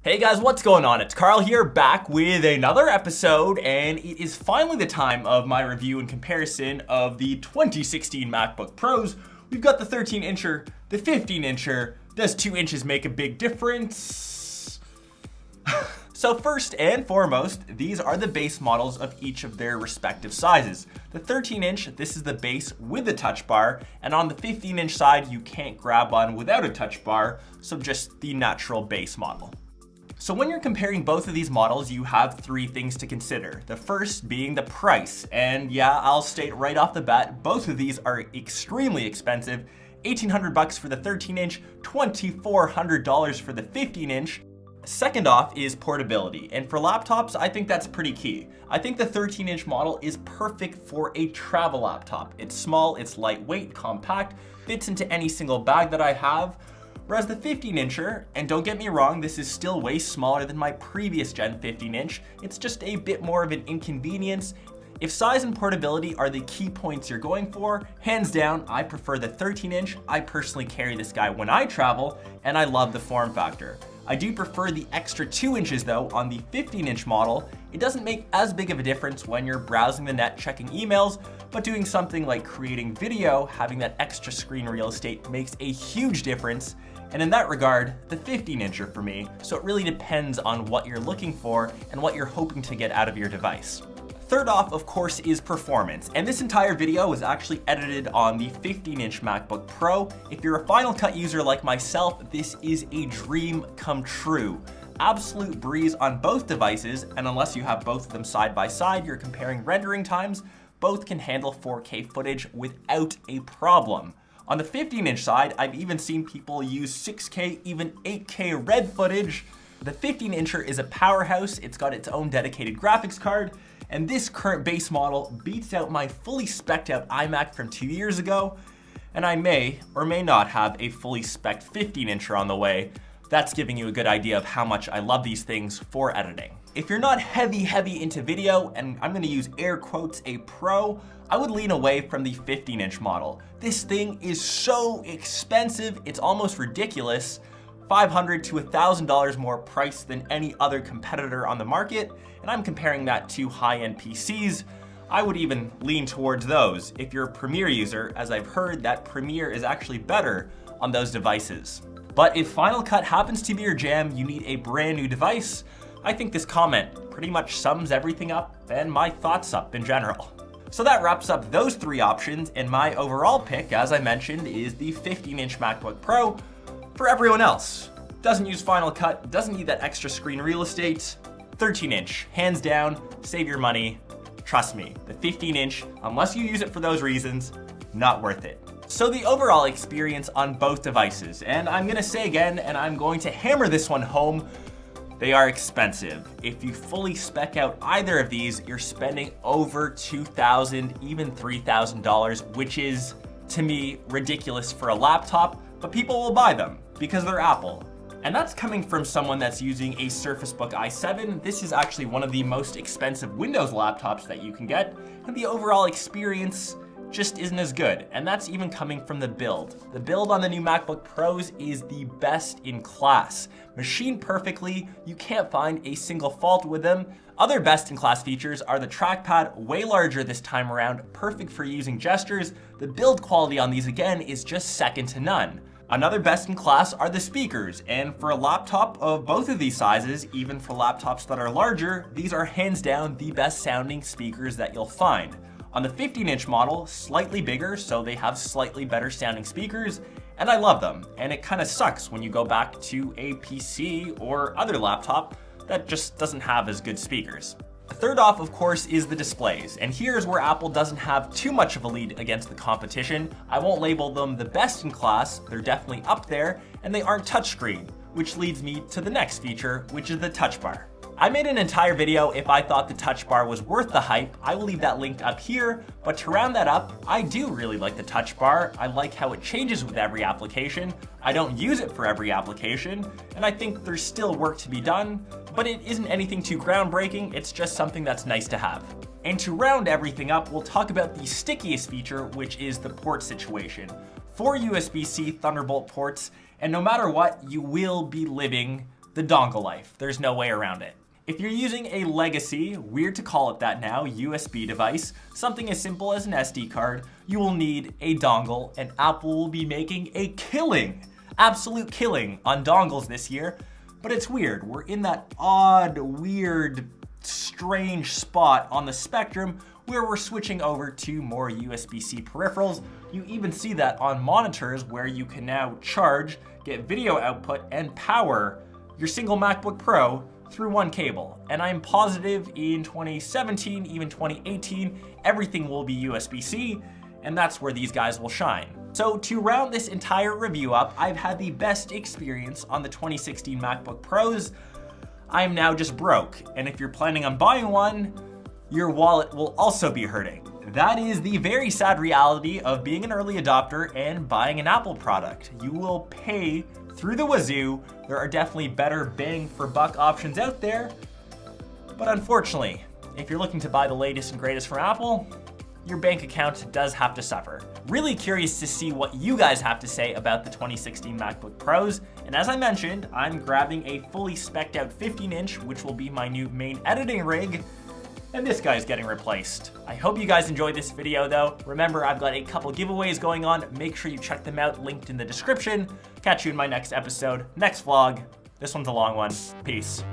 Hey guys, what's going on? It's Carl here, back with another episode, and it is finally the time of my review and comparison of the 2016 MacBook Pros. We've got the 13-incher, the 15-incher. Does 2 inches make a big difference? So first and foremost, these are the base models of each of their respective sizes. The 13-inch, this is the base with the touch bar, and on the 15-inch side, you can't grab one without a touch bar, so just the natural base model. So when you're comparing both of these models, you have 3 things to consider. The first being the price. And yeah, I'll state right off the bat, both of these are extremely expensive. $1,800 for the 13-inch, $2,400 for the 15-inch. Second off is portability. And for laptops, I think that's pretty key. I think the 13-inch model is perfect for a travel laptop. It's small, it's lightweight, compact, fits into any single bag that I have. Whereas the 15-incher, and don't get me wrong, this is still way smaller than my previous gen 15-inch, it's just a bit more of an inconvenience. If size and portability are the key points you're going for, hands down, I prefer the 13-inch. I personally carry this guy when I travel, and I love the form factor. I do prefer the extra 2 inches though on the 15-inch model. It doesn't make as big of a difference when you're browsing the net, checking emails, but doing something like creating video, having that extra screen real estate makes a huge difference. And in that regard, the 15-incher for me, so it really depends on what you're looking for and what you're hoping to get out of your device. Third off, of course, is performance. And this entire video was actually edited on the 15-inch MacBook Pro. If you're a Final Cut user like myself, this is a dream come true. Absolute breeze on both devices, and unless you have both of them side by side, you're comparing rendering times, both can handle 4K footage without a problem. On the 15-inch side, I've even seen people use 6K, even 8K red footage. The 15-incher is a powerhouse. It's got its own dedicated graphics card, and this current base model beats out my fully spec'd out iMac from 2 years ago, and I may or may not have a fully spec'd 15-incher on the way. That's giving you a good idea of how much I love these things for editing. If you're not heavy into video, and I'm gonna use air quotes, a pro, I would lean away from the 15-inch model. This thing is so expensive, it's almost ridiculous. $500 to $1,000 more price than any other competitor on the market, and I'm comparing that to high-end PCs. I would even lean towards those if you're a Premiere user, as I've heard that Premiere is actually better on those devices. But if Final Cut happens to be your jam, you need a brand new device, I think this comment pretty much sums everything up and my thoughts up in general. So that wraps up those 3 options, and my overall pick, as I mentioned, is the 15-inch MacBook Pro. For everyone else, doesn't use Final Cut, doesn't need that extra screen real estate, 13-inch, hands down, save your money. Trust me, the 15-inch, unless you use it for those reasons, not worth it. So the overall experience on both devices, and I'm gonna say again, and I'm going to hammer this one home, they are expensive. If you fully spec out either of these, you're spending over $2,000, even $3,000, which is, to me, ridiculous for a laptop, but people will buy them because they're Apple. And that's coming from someone that's using a Surface Book i7. This is actually one of the most expensive Windows laptops that you can get, and the overall experience just isn't as good, and that's even coming from the build. The build on the new MacBook Pros is the best in class. Machined perfectly, you can't find a single fault with them. Other best-in-class features are the trackpad, way larger this time around, perfect for using gestures. The build quality on these, again, is just second to none. Another best-in-class are the speakers, and for a laptop of both of these sizes, even for laptops that are larger, these are hands down the best-sounding speakers that you'll find. On the 15-inch model, slightly bigger, so they have slightly better sounding speakers, and I love them. And it kind of sucks when you go back to a PC or other laptop that just doesn't have as good speakers. Third off, of course, is the displays, and here's where Apple doesn't have too much of a lead against the competition. I won't label them the best in class, they're definitely up there, and they aren't touchscreen, which leads me to the next feature, which is the touch bar. I made an entire video if I thought the touch bar was worth the hype. I will leave that linked up here, but to round that up, I do really like the touch bar. I like how it changes with every application. I don't use it for every application, and I think there's still work to be done, but it isn't anything too groundbreaking, it's just something that's nice to have. And to round everything up, we'll talk about the stickiest feature, which is the port situation. 4 USB-C Thunderbolt ports, and no matter what, you will be living the dongle life. There's no way around it. If you're using a legacy, weird to call it that now, USB device, something as simple as an SD card, you will need a dongle, and Apple will be making a killing, absolute killing on dongles this year. But it's weird. We're in that odd, weird, strange spot on the spectrum where we're switching over to more USB-C peripherals. You even see that on monitors where you can now charge, get video output, and power your single MacBook Pro through one cable. And I'm positive in 2017, even 2018, everything will be USB-C, and that's where these guys will shine. So to round this entire review up, I've had the best experience on the 2016 MacBook Pros. I'm now just broke, and if you're planning on buying one, your wallet will also be hurting. That is the very sad reality of being an early adopter and buying an Apple product. You will pay through the wazoo. There are definitely better bang for buck options out there, but unfortunately, if you're looking to buy the latest and greatest from Apple, your bank account does have to suffer. Really curious to see what you guys have to say about the 2016 MacBook Pros. And as I mentioned, I'm grabbing a fully spec'd out 15-inch, which will be my new main editing rig. And this guy's getting replaced. I hope you guys enjoyed this video though. Remember, I've got a couple giveaways going on. Make sure you check them out, linked in the description. Catch you in my next episode, next vlog. This one's a long one. Peace.